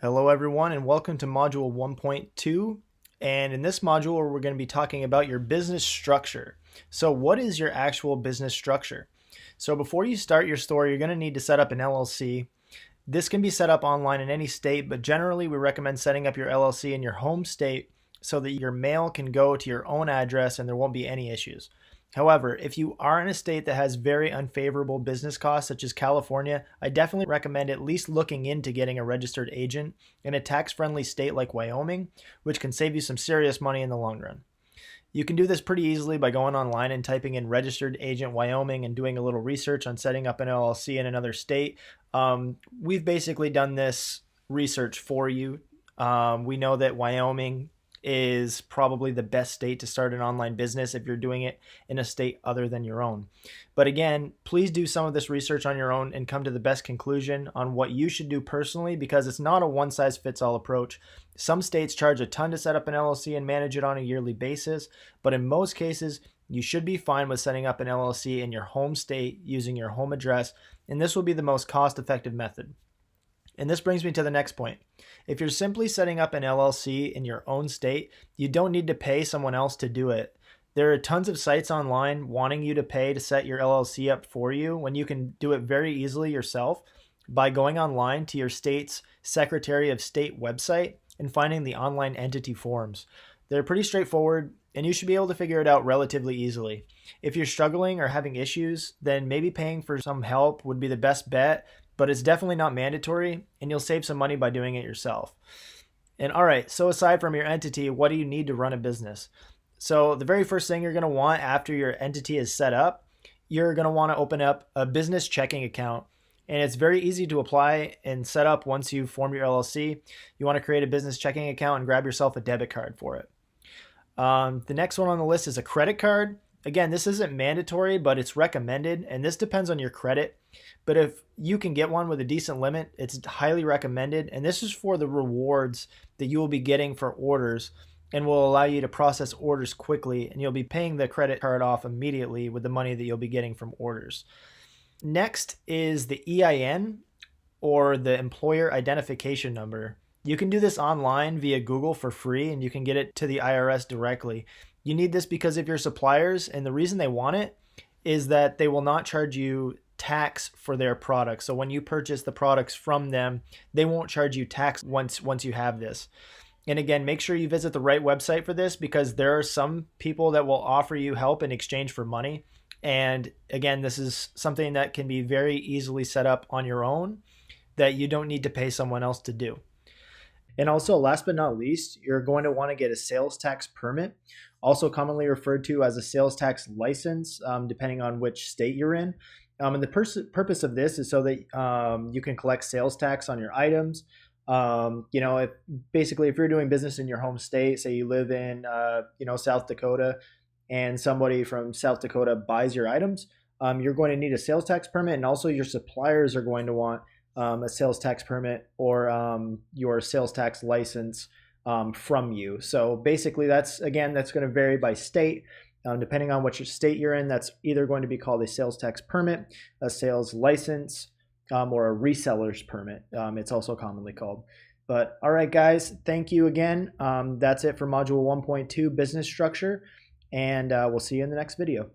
Hello everyone and welcome to module 1.2, and in this module we're going to be talking about your business structure. So what is your actual business structure? So before you start your store, you're going to need to set up an LLC. This can be set up online in any state, but generally we recommend setting up your LLC in your home state so that your mail can go to your own address and there won't be any issues. However, if you are in a state that has very unfavorable business costs, such as California, I definitely recommend at least looking into getting a registered agent in a tax-friendly state like Wyoming, which can save you some serious money in the long run. You can do this pretty easily by going online and typing in registered agent Wyoming and doing a little research on setting up an LLC in another state. We've basically done this research for you. We know that Wyoming is probably the best state to start an online business if you're doing it in a state other than your own. But again, please do some of this research on your own and come to the best conclusion on what you should do personally, because it's not a one-size-fits-all approach. Some states charge a ton to set up an LLC and manage it on a yearly basis, but in most cases, you should be fine with setting up an LLC in your home state using your home address, and this will be the most cost-effective method. And this brings me to the next point. If you're simply setting up an LLC in your own state, you don't need to pay someone else to do it. There are tons of sites online wanting you to pay to set your LLC up for you when you can do it very easily yourself by going online to your state's Secretary of State website and finding the online entity forms. They're pretty straightforward and you should be able to figure it out relatively easily. If you're struggling or having issues, then maybe paying for some help would be the best bet, but it's definitely not mandatory and you'll save some money by doing it yourself. And all right, so aside from your entity, what do you need to run a business? So the very first thing you're going to want after your entity is set up, you're going to want to open up a business checking account. And it's very easy to apply and set up once you form your LLC. You want to create a business checking account and grab yourself a debit card for it. The next one on the list is a credit card. Again, this isn't mandatory, but it's recommended, and this depends on your credit. But if you can get one with a decent limit, it's highly recommended. And this is for the rewards that you will be getting for orders and will allow you to process orders quickly, and you'll be paying the credit card off immediately with the money that you'll be getting from orders. Next is the EIN, or the employer identification number. You can do this online via Google for free, and you can get it to the IRS directly. You need this because of your suppliers, and the reason they want it is that they will not charge you tax for their products. So when you purchase the products from them, they won't charge you tax once you have this. And again, make sure you visit the right website for this, because there are some people that will offer you help in exchange for money. And again, this is something that can be very easily set up on your own that you don't need to pay someone else to do. And also, last but not least, you're going to want to get a sales tax permit, also commonly referred to as a sales tax license, depending on which state you're in. And the purpose of this is so that you can collect sales tax on your items. If you're doing business in your home state, say you live in South Dakota, and somebody from South Dakota buys your items, you're going to need a sales tax permit, and also your suppliers are going to want a sales tax permit or your sales tax license from you. So basically that's going to vary by state. Depending on which state you're in, that's either going to be called a sales tax permit, a sales license, or a reseller's permit. It's also commonly called. But all right, guys, thank you again. That's it for module 1.2, business structure, and we'll see you in the next video.